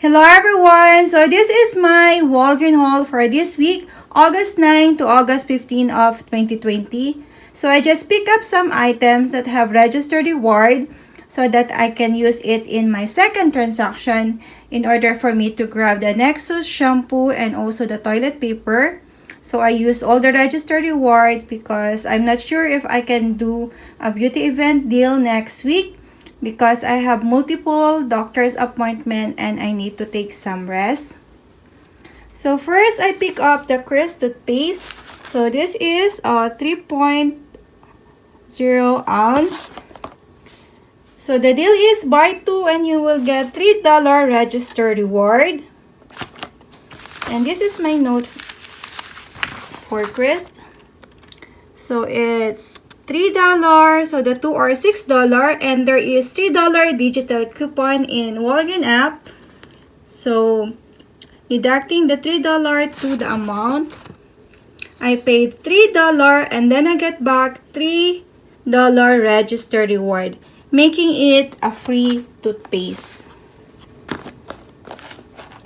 Hello everyone! So this is my Walgreens haul for this week, August 9 to August 15 of 2020. So I just picked up some items that have registered reward so that I can use it in my second transaction in order for me to grab the Nexus shampoo and also the toilet paper. So I used all the registered reward because I'm not sure if I can do a beauty event deal next week, because I have multiple doctor's appointment and I need to take some rest. So first, I pick up the Crest toothpaste. So this is a 3.0 ounce. So the deal is buy 2 and you will get $3 register reward. And this is my note for Crest. So it's $3, so the 2 are $6, and there is $3 digital coupon in Walgreens app. So deducting the $3 to the amount, I paid $3 and then I get back $3 register reward, making it a free toothpaste.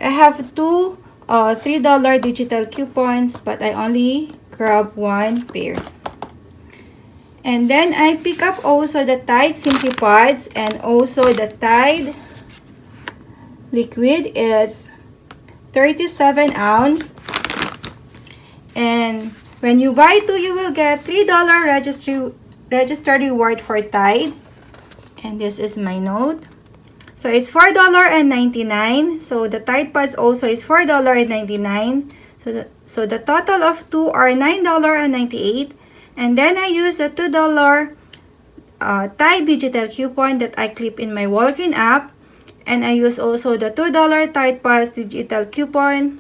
I have two $3 digital coupons, but I only grab one pair. And then I pick up also the Tide Simply Pods and also the Tide liquid. It's 37 ounce. And when you buy 2, you will get $3 register reward for Tide. And this is my note. So it's $4.99. So the Tide Pods also is $4.99. So the total of 2 are $9.98. And then I use a $2 Tide digital coupon that I clip in my Walgreens app. And I use also the $2 Tide Pass digital coupon.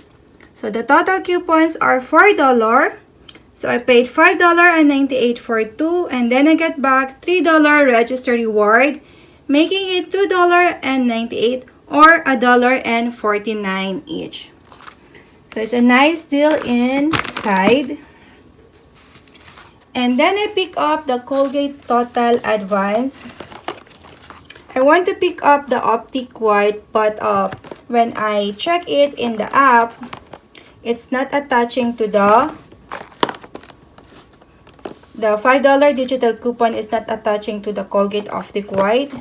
So the total coupons are $4. So I paid $5.98 for 2. And then I get back $3 register reward, making it $2.98 or $1.49 each. So it's a nice deal in Tide. And then I pick up the Colgate Total Advance. I want to pick up the Optic White, but when I check it in the app, it's not attaching to the $5 digital coupon is not attaching to the Colgate Optic White.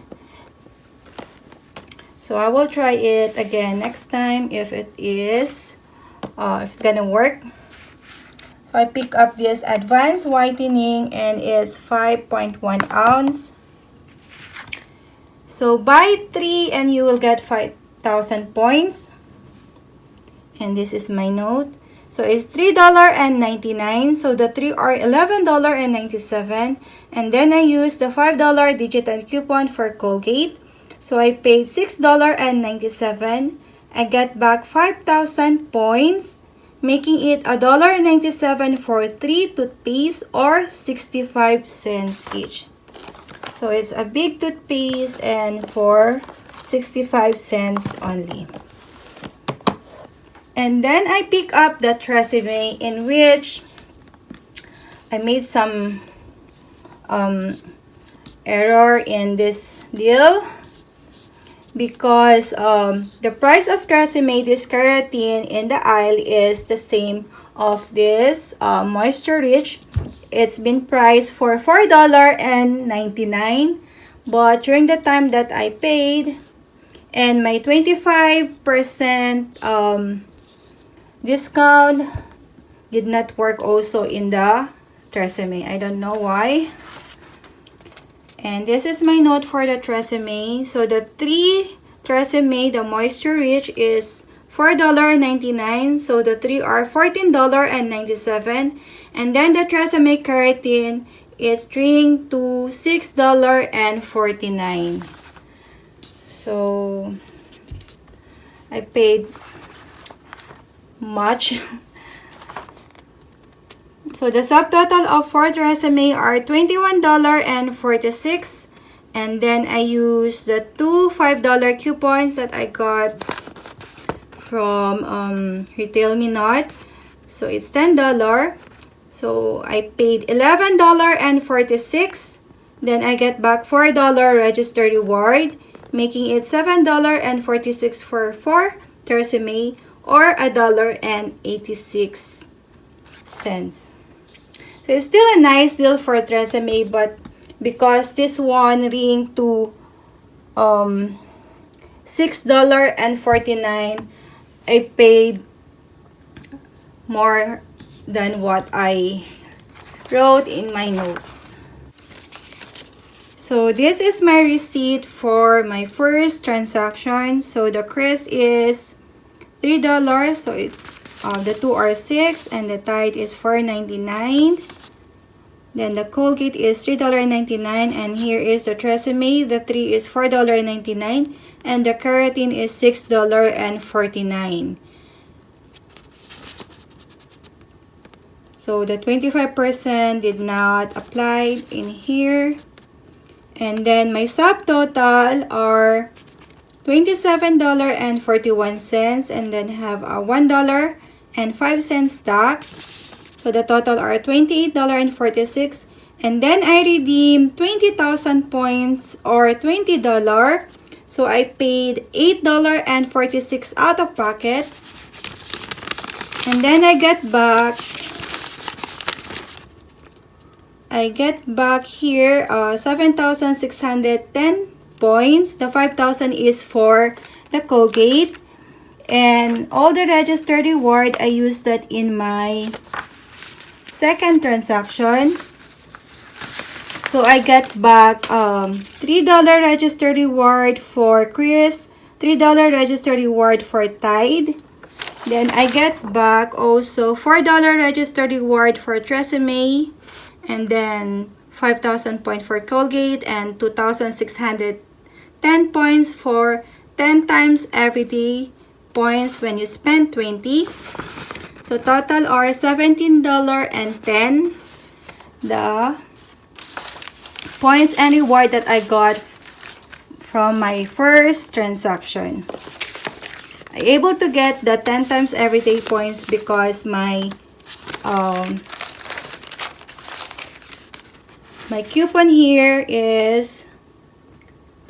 So I will try it again next time if it's gonna work. I pick up this advanced whitening and it's 5.1 ounce. So buy 3 and you will get 5,000 points. And this is my note. So it's $3.99. So the 3 are $11.97. And then I use the $5 digital coupon for Colgate. So I paid $6.97. I get back 5,000 points, making it $1.97 for 3 toothpaste or 65 cents each. So it's a big toothpaste and for 65 cents only. And then I pick up the Tresemme, in which I made some error in this deal, because the price of Tresemme, this keratin in the aisle, is the same of this Moisture Rich. It's been priced for $4.99, but during the time that I paid and my 25% discount did not work also in the Tresemme. I don't know why. And this is my note for the Tresemme. So the 3 Tresemme, the Moisture Rich, is $4.99. So the 3 are $14.97. And then the Tresemme Keratin is $3 to $6.49. So I paid much. So the subtotal of 4 Tresemme are $21.46. And then I use the 2 $5 coupons that I got from Retail Me Not. So it's $10. So I paid $11.46. Then I get back $4 register reward, making it $7.46 for 4 Tresemme, or $1.86. So it's still a nice deal for Tresemme, but because this one ring to $6.49, I paid more than what I wrote in my note. So this is my receipt for my first transaction. So the Crest is $3, so it's the two are 6, and the Tide is $4.99. Then the Colgate is $3.99, and here is the Tresemme. The 3 is $4.99, and the keratin is $6.49. So the 25% did not apply in here. And then my subtotal are $27.41, and then have a $1.05 tax. So the total are $28.46. And then I redeemed 20,000 points or $20. So I paid $8.46 out of pocket. And then I get back here 7,610 points. The 5,000 is for the Colgate, and all the registered reward I used that in my second transaction. So I get back $3 registered reward for Crest, $3 registered reward for Tide. Then I get back also $4 registered reward for Tresemme, and then 5,000 points for Colgate, and 2,610 points for 10 times everyday points when you spend 20. So total are $17.10 the points and reward that I got from my first transaction. I able to get the 10 times everyday points because my coupon here is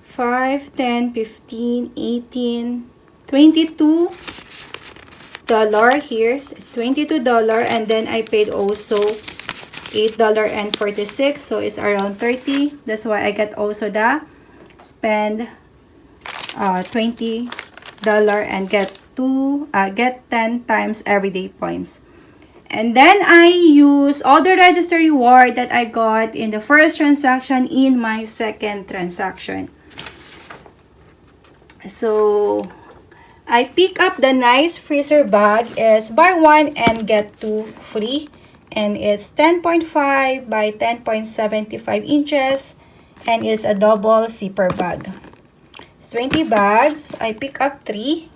5, 10, 15, 18, $22 here. It's $22, and then I paid also $8.46, so it's around $30. That's why I get also the spend $20 and get 10 times everyday points. And then I use all the registered reward that I got in the first transaction in my second transaction. So I pick up the nice freezer bag. Is buy one and get two free, and it's 10.5 by 10.75 inches, and it's a double zipper bag. It's 20 bags. I pick up 3,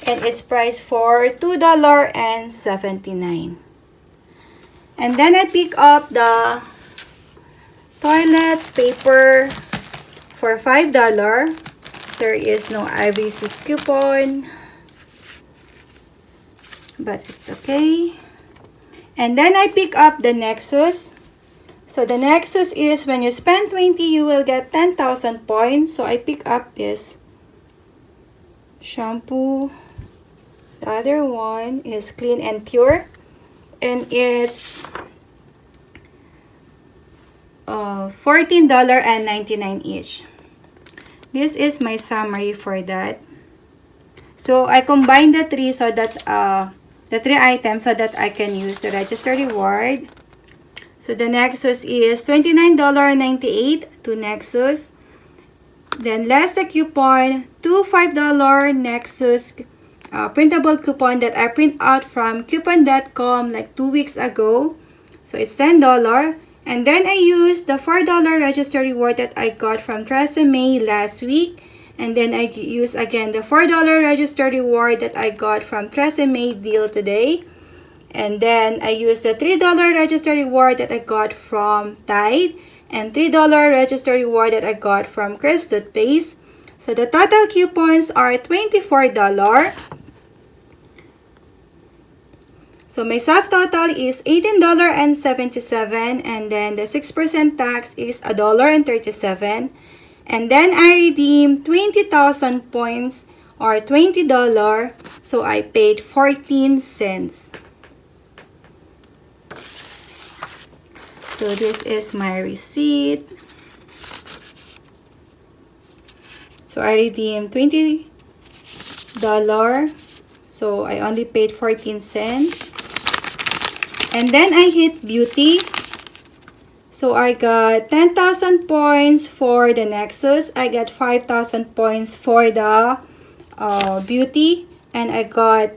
and it's priced for $2.79. And then I pick up the toilet paper for $5. There is no IVC coupon, but it's okay. And then I pick up the Nexus. So the Nexus is when you spend 20, you will get 10,000 points. So I pick up this shampoo. The other one is Clean and Pure, and it's $14.99 each. This is my summary for that. So I combine the three so that the 3 items so that I can use the register reward. So the Nexus is $29.98 to Nexus. Then less the coupon, two $5 Nexus printable coupon that I print out from coupon.com like 2 weeks ago. So it's $10. And then I used the $4 register reward that I got from Tresemme last week. And then I use again the $4 register reward that I got from Tresemme deal today. And then I used the $3 register reward that I got from Tide, and $3 register reward that I got from Crest toothpaste. So the total coupons are $24. So my subtotal is $18.77, and then the 6% tax is $1.37. And then I redeemed 20,000 points or $20. So I paid 14 cents. So this is my receipt. So I redeemed $20. So I only paid 14 cents. And then I hit beauty. So I got 10,000 points for the Nexus. I got 5,000 points for the beauty. And I got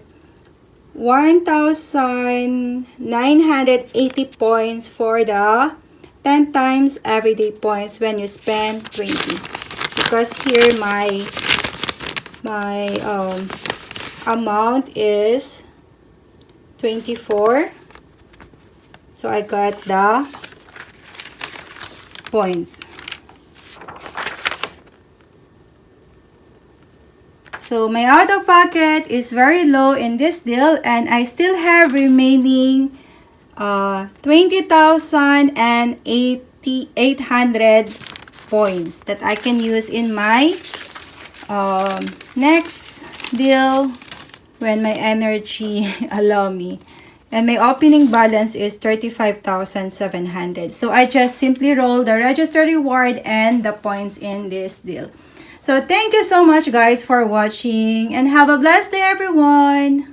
1,980 points for the 10 times everyday points when you spend 20. Because here my amount is 24. So I got the points. So my out of pocket is very low in this deal, and I still have remaining 20,800 points that I can use in my next deal when my energy allow me. And my opening balance is 35,700. So I just simply roll the register reward and the points in this deal. So thank you so much guys for watching, and have a blessed day everyone.